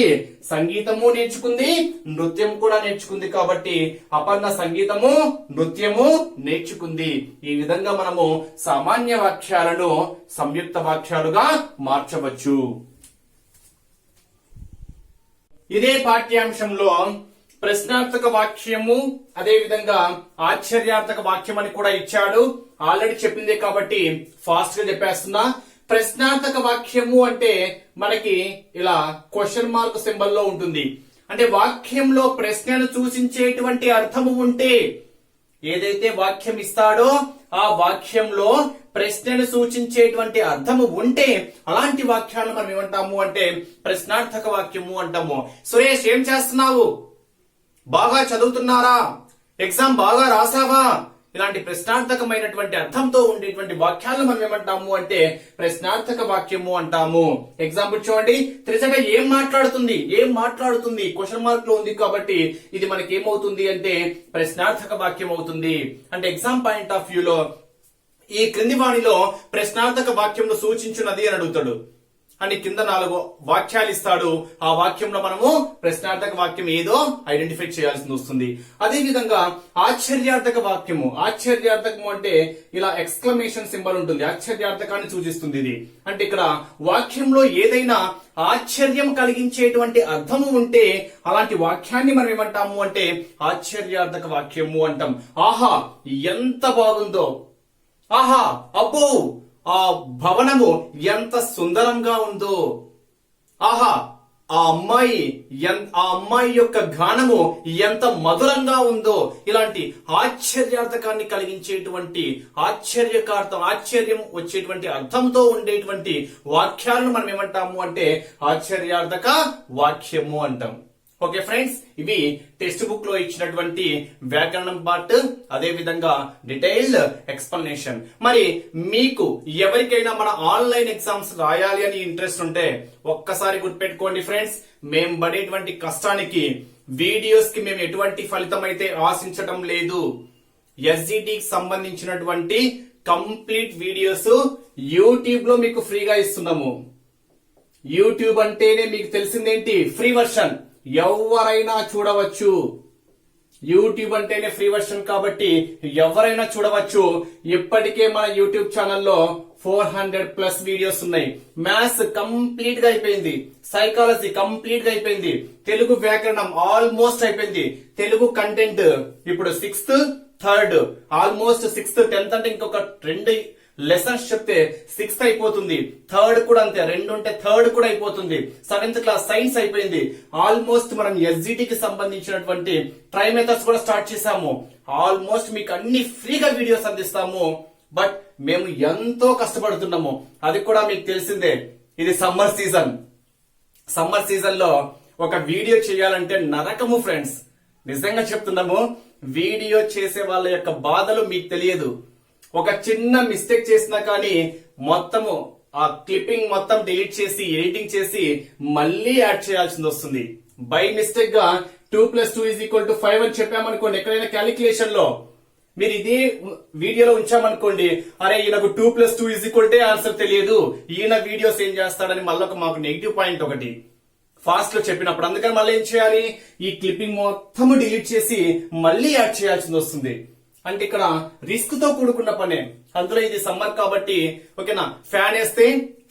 సంగీతము నేర్చుకుంది, నృత్యం కూడా నేర్చుకుంది కాబట్టి అపర్ణ సంగీతము నృత్యము నేర్చుకుంది. ఈ విధంగా మనము సామాన్య వాక్యాలను సంయుక్త వాక్యాలుగా మార్చవచ్చు. ఇదే పాఠ్యాంశంలో ప్రశ్నార్థక వాక్యము అదే విధంగా ఆశ్చర్యార్థక వాక్యం అని కూడా ఇచ్చాడు. ఆల్రెడీ చెప్పిందే కాబట్టి ఫాస్ట్ గా చెప్పేస్తున్నా. ప్రశ్నార్థక వాక్యము అంటే మనకి ఇలా క్వశ్చన్ మార్క్ సింబల్ లో ఉంటుంది. అంటే వాక్యంలో ప్రశ్నను సూచించేటువంటి అర్థము ఉంటే, ఏదైతే వాక్యం ఇస్తాడో ఆ వాక్యంలో ప్రశ్నను సూచించేటువంటి అర్థము ఉంటే అలాంటి వాక్యాలను మనం ఏమంటాము అంటే ప్రశ్నార్థక వాక్యము అంటాము. సురేష్, ఏం చేస్తున్నావు? బాగా చదువుతున్నారా? ఎగ్జామ్ బాగా రాసావా? ఇలాంటి ప్రశ్నార్థకమైనటువంటి అర్థంతో ఉండేటువంటి వాక్యాలను మనం ఏమంటాము అంటే ప్రశ్నార్థక వాక్యము అంటాము. ఎగ్జాంపుల్ చూడండి. త్రిజట ఏం మాట్లాడుతుంది క్వశ్చన్ మార్క్ లో ఉంది కాబట్టి ఇది మనకి ఏమవుతుంది అంటే ప్రశ్నార్థక వాక్యం అవుతుంది. అంటే ఎగ్జామ్ పాయింట్ ఆఫ్ వ్యూలో ఈ క్రింది వాణిలో ప్రశ్నార్థక వాక్యంలో సూచించున్నది అని అడుగుతాడు. అని కింద 4 వాక్యాలు ఇస్తాడు. ఆ వాక్యంలో మనము ప్రశ్నార్థక వాక్యం ఏదో ఐడెంటిఫై చేయాల్సి వస్తుంది. అదే విధంగా ఆశ్చర్యార్థక వాక్యము, ఆశ్చర్యార్థకము అంటే ఇలా ఎక్స్క్లమేషన్ సింబల్ ఉంటుంది, ఆశ్చర్యార్థకాన్ని సూచిస్తుంది ఇది. అంటే ఇక్కడ వాక్యంలో ఏదైనా ఆశ్చర్యం కలిగించేటువంటి అర్థము ఉంటే అలాంటి వాక్యాన్ని మనం ఏమంటాము అంటే ఆశ్చర్యార్థక వాక్యము అంటాం. ఆహా ఎంత బాగుందో, ఆహా అబ్బో ఆ భవనము ఎంత సుందరంగా ఉందో, ఆహా ఆ అమ్మాయి యొక్క గానము ఎంత మధురంగా ఉందో. ఇలాంటి ఆశ్చర్యార్థకాన్ని కలిగించేటువంటి ఆశ్చర్యం వచ్చేటువంటి అర్థంతో ఉండేటువంటి వాక్యాలను మనం ఏమంటాము అంటే ఆశ్చర్యార్థక వాక్యము అంటాం. ఓకే ఫ్రెండ్స్, ఇవి టెక్స్ట్ బుక్ లో ఇచ్చినటువంటి వ్యాకరణం పార్ట్, అదే విధంగా డీటెయిల్డ్ ఎక్స్ప్లెనేషన్. మరి మీకు ఎవరికైనా మన ఆన్లైన్ ఎగ్జామ్స్ రాయాలి అని ఇంట్రెస్ట్ ఉంటే ఒక్కసారి గుర్తుపెట్టుకోండి ఫ్రెండ్స్, మేము పడేటువంటి కష్టానికి వీడియోస్ కి మేము ఎటువంటి ఫలితం అయితే ఆశించటం లేదు. ఎస్జిటికి సంబంధించినటువంటి కంప్లీట్ వీడియోస్ యూట్యూబ్ లో మీకు ఫ్రీగా ఇస్తున్నాము. యూట్యూబ్ అంటేనే మీకు తెలిసిందేంటి, ఫ్రీ వర్షన్, ఎవరైనా చూడవచ్చు. యూట్యూబ్ అంటేనే ఫ్రీ వర్షన్ కాబట్టి ఎవరైనా చూడవచ్చు. ఇప్పటికే మన యూట్యూబ్ ఛానల్లో 400+ వీడియోస్ ఉన్నాయి. మ్యాథ్స్ కంప్లీట్ గా అయిపోయింది, సైకాలజీ కంప్లీట్ గా అయిపోయింది, తెలుగు వ్యాకరణం ఆల్మోస్ట్ అయిపోయింది, తెలుగు కంటెంట్ ఇప్పుడు 6th 3rd almost 6th 10th అంటే ఇంకొక 2 లెసన్స్ చెప్తే 6th అయిపోతుంది. 3rd కూడా అంతే, 2 ఉంటే 3rd కూడా అయిపోతుంది. 7th క్లాస్ సైన్స్ అయిపోయింది. ఆల్మోస్ట్ మనం ఎస్జిటికి సంబంధించినటువంటి ట్రై మెథడ్స్ కూడా స్టార్ట్ చేశాము. ఆల్మోస్ట్ మీకు అన్ని ఫ్రీగా వీడియోస్ అందిస్తాము. బట్ మేము ఎంతో కష్టపడుతున్నాము, అది కూడా మీకు తెలిసిందే. ఇది సమ్మర్ సీజన్. సమ్మర్ సీజన్ లో ఒక వీడియో చేయాలంటే నరకము ఫ్రెండ్స్, నిజంగా చెప్తున్నాము. వీడియో చేసే వాళ్ళ యొక్క బాధలు మీకు తెలియదు. ఒక చిన్న మిస్టేక్ చేసినా కానీ మొత్తము ఆ క్లిప్పింగ్ మొత్తం డిలీట్ చేసి ఎడిటింగ్ చేసి మళ్ళీ యాడ్ చేయాల్సింది వస్తుంది. బై మిస్టేక్ గా 2+2 = 5 అని చెప్పామనుకోండి, ఎక్కడైనా క్యాలిక్యులేషన్ లో మీరు ఇదే వీడియోలో ఉంచామనుకోండి, అరే ఈయనకు 2+2 ఆన్సర్ తెలియదు, ఈయన వీడియోస్ ఏం చేస్తాడని మళ్ళీ మాకు నెగిటివ్ పాయింట్ ఒకటి ఫాస్ట్ లో చెప్పినప్పుడు. అందుకని మళ్ళీ ఏం చేయాలి, ఈ క్లిప్పింగ్ మొత్తం డిలీట్ చేసి మళ్ళీ యాడ్ చేయాల్సింది వస్తుంది. అంటే ఇక్కడ రిస్క్ తో కూడుకున్న పనే. అందులో ఇది సమ్మర్ కాబట్టి ఓకేనా, ఫ్యాన్ వేస్తే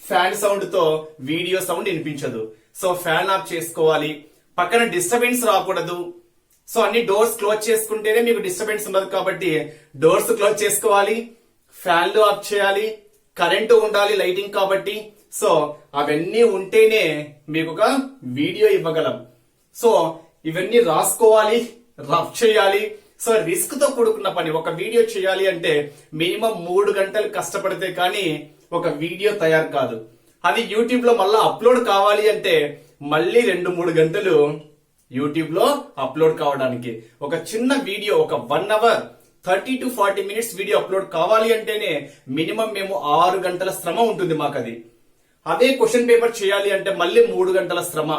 ఫ్యాన్ సౌండ్ తో వీడియో సౌండ్ వినిపించదు. సో ఫ్యాన్ ఆఫ్ చేసుకోవాలి, పక్కన డిస్టర్బెన్స్ రాకూడదు. సో అన్ని డోర్స్ క్లోజ్ చేసుకుంటేనే మీకు డిస్టర్బెన్స్ ఉండదు కాబట్టి డోర్స్ క్లోజ్ చేసుకోవాలి, ఫ్యాన్లు ఆఫ్ చేయాలి, కరెంటు ఉండాలి లైటింగ్ కాబట్టి. సో అవన్నీ ఉంటేనే మీకు ఒక వీడియో ఇవ్వగలం. సో ఇవన్నీ రాసుకోవాలి, రఫ్ చేయాలి. సో రిస్క్ తో కూడుకున్న పని. ఒక వీడియో చేయాలి అంటే మినిమం 3 గంటలు కష్టపడితే కానీ ఒక వీడియో తయారు కాదు. అది యూట్యూబ్ లో మళ్ళీ అప్లోడ్ కావాలి అంటే మళ్ళీ 2-3 గంటలు యూట్యూబ్ లో అప్లోడ్ కావడానికి. ఒక చిన్న వీడియో ఒక 1 hour 30 to 40 minutes video upload కావాలి అంటేనే మినిమం మేము 6 గంటల శ్రమ ఉంటుంది మాకు. అదే క్వశ్చన్ పేపర్ చేయాలి అంటే మళ్ళీ 3 గంటల శ్రమ.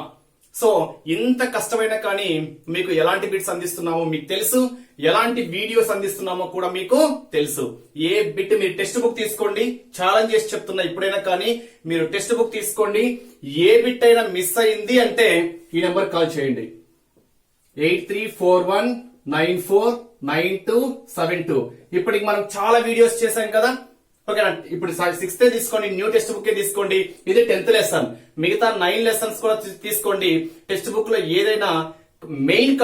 సో ఇంత కష్టమైన కానీ మీకు ఎలాంటి బిట్స్ అందిస్తున్నామో మీకు తెలుసు, ఎలాంటి వీడియోస్ అందిస్తున్నామో కూడా మీకు తెలుసు. ఏ బిట్ మీరు టెక్స్ట్ బుక్ తీసుకోండి, ఛాలెంజ్ చేసి చెప్తున్నా, ఇప్పుడైనా కానీ మీరు టెక్స్ట్ బుక్ తీసుకోండి. ఏ బిట్ అయినా మిస్ అయింది అంటే ఈ నెంబర్ కాల్ చేయండి, 8341949272. ఇప్పటికి మనం చాలా వీడియోస్ చేశాం కదా, ఓకేనా. ఇప్పుడు 6th తీసుకోండి, న్యూ టెక్స్ట్ బుక్ తీసుకోండి, ఇది 10th లెసన్. మిగతా 9 లెసన్స్ కూడా తీసుకోండి. టెక్స్ట్ బుక్ లో ఏదైనా మెయిన్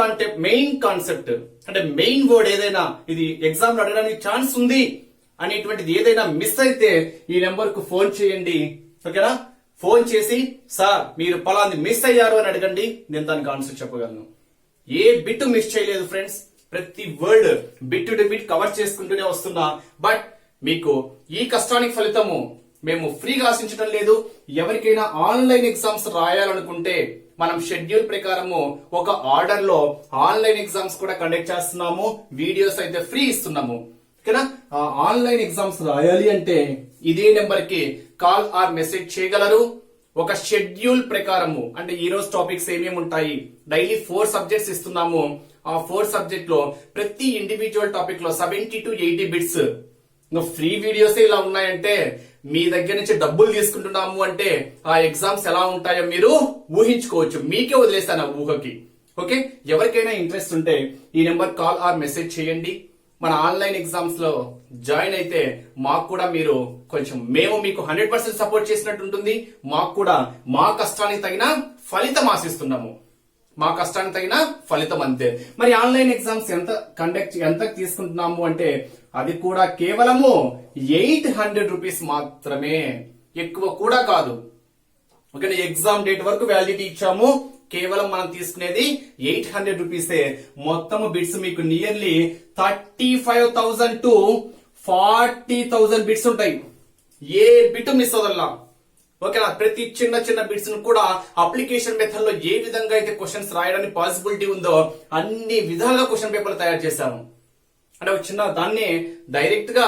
కాన్సెప్ట్ అంటే మెయిన్ వర్డ్ ఏదైనా ఇది ఎగ్జామ్ లో అడగడానికి ఛాన్స్ ఉంది అనేటువంటిది ఏదైనా మిస్ అయితే ఈ నెంబర్ కు ఫోన్ చేయండి, ఓకేనా. ఫోన్ చేసి సార్ మీరు పలాంది మిస్ అయ్యారు అని అడగండి, నేను దానికి ఆన్సర్ చెప్పగలను. ఏ బిట్ మిస్ చేయలేదు ఫ్రెండ్స్, ప్రతి word bit to bit cover చేసుకుంటూనే వస్తున్నా. బట్ మీకు ఈ కష్టానికి ఫలితము మేము ఫ్రీగా ఆశించడం లేదు. ఎవరికైనా ఆన్లైన్ ఎగ్జామ్స్ రాయాలనుకుంటే మనం షెడ్యూల్ ప్రకారము ఒక ఆర్డర్ లో ఆన్లైన్ ఎగ్జామ్స్ కూడా కండక్ట్ చేస్తున్నాము, వీడియోస్ అయితే ఫ్రీ ఇస్తున్నాము, ఓకేనా. ఆన్లైన్ ఎగ్జామ్స్ రాయాలి అంటే ఇదే నెంబర్ కి కాల్ ఆర్ మెసేజ్ చేయగలరు. ఒక షెడ్యూల్ ప్రకారము అంటే ఈ రోజు టాపిక్స్ ఏమేమి ఉంటాయి, డైలీ 4 సబ్జెక్ట్స్ ఇస్తున్నాము. ఆ 4 సబ్జెక్ట్ లో ప్రతి ఇండివిజువల్ టాపిక్ లో 70 to 80 బిట్స్. ఫ్రీ వీడియోస్ ఇలా ఉన్నాయంటే మీ దగ్గర నుంచి డబ్బులు తీసుకుంటున్నాము అంటే ఆ ఎగ్జామ్స్ ఎలా ఉంటాయో మీరు ఊహించుకోవచ్చు. మీకే వదిలేస్తాను ఆ ఊహకి. ఓకే, ఎవరికైనా ఇంట్రెస్ట్ ఉంటే ఈ నెంబర్ కాల్ ఆర్ మెసేజ్ చేయండి. మన ఆన్లైన్ ఎగ్జామ్స్ లో జాయిన్ అయితే మాకు కూడా మీరు కొంచెం మేము మీకు 100% సపోర్ట్ చేసినట్టు ఉంటుంది. మాకు కూడా మా కష్టానికి తగిన ఫలితం ఆశిస్తున్నాము. మా కష్టానికి తగిన ఫలితం అంతే. మరి ఆన్లైన్ ఎగ్జామ్స్ ఎంత తీసుకుంటున్నాము అంటే అది కూడా కేవలము 800 రూపీస్ మాత్రమే, ఎక్కువ కూడా కాదు. ఓకే, ఎగ్జామ్ డేట్ వరకు వ్యాలిడిటీ ఇచ్చాము. కేవలం మనం తీసుకునేది 800 రూపీసే. మొత్తం బిట్స్ మీకు నియర్లీ 35,000 to 40,000 బిట్స్ ఉంటాయి. ఏ బిట్ మిస్ అవ్వదల్లా. ఓకేనా. ప్రతి చిన్న చిన్న బిట్స్ ను కూడా అప్లికేషన్ మెథడ్ లో ఏ విధంగా అయితే క్వశ్చన్స్ రాయడానికి పాసిబిలిటీ ఉందో అన్ని విధాలుగా క్వశ్చన్ పేపర్లు తయారు చేశాము. అంటే ఒక చిన్న దాన్ని డైరెక్ట్ గా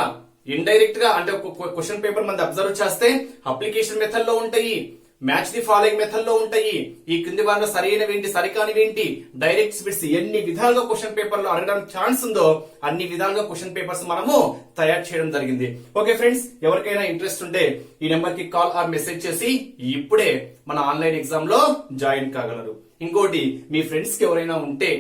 ఇండైరెక్ట్ గా అంటే ఒక క్వశ్చన్ పేపర్ మంది అబ్జర్వ్ చేస్తే అప్లికేషన్ మెథడ్ లో ఉంటాయి, మ్యాచ్ ది ఫాలోయింగ్ మెథడ్ లో ఉంటాయి, ఈ కింది వారిలో సరైనవేంటి సరికానివేంటి, డైరెక్ట్ బిట్స్ ఎన్ని విధాలుగా క్వశ్చన్ పేపర్ లో అడగడానికి ఛాన్స్ ఉందో అన్ని విధాలుగా క్వశ్చన్ పేపర్స్ మనము తయారు చేయడం జరిగింది. ఓకే ఫ్రెండ్స్, ఎవరికైనా ఇంట్రెస్ట్ ఉంటే ఈ నెంబర్ కి కాల్ ఆర్ మెసేజ్ చేసి ఇప్పుడే మన ఆన్లైన్ ఎగ్జామ్ లో జాయిన్ కాగలరు. ఇంకోటి, మీ ఫ్రెండ్స్ కి ఎవరైనా ఉంటే,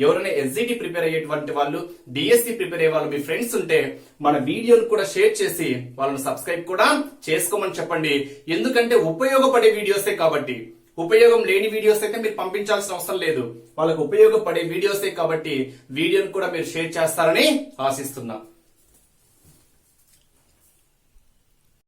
ఎవరైనా ఎస్జిటి ప్రిపేర్ అయ్యేటువంటి వాళ్ళు, డిఎస్సి ప్రిపేర్ అయ్యే వాళ్ళు మీ ఫ్రెండ్స్ ఉంటే మన వీడియోను కూడా షేర్ చేసి వాళ్ళని సబ్స్క్రైబ్ కూడా చేసుకోమని చెప్పండి. ఎందుకంటే ఉపయోగపడే వీడియోసే కాబట్టి. ఉపయోగం లేని వీడియోస్ అయితే మీరు పంపించాల్సిన అవసరం లేదు, వాళ్ళకు ఉపయోగపడే వీడియోసే కాబట్టి వీడియోను కూడా మీరు షేర్ చేస్తారని ఆశిస్తున్నా.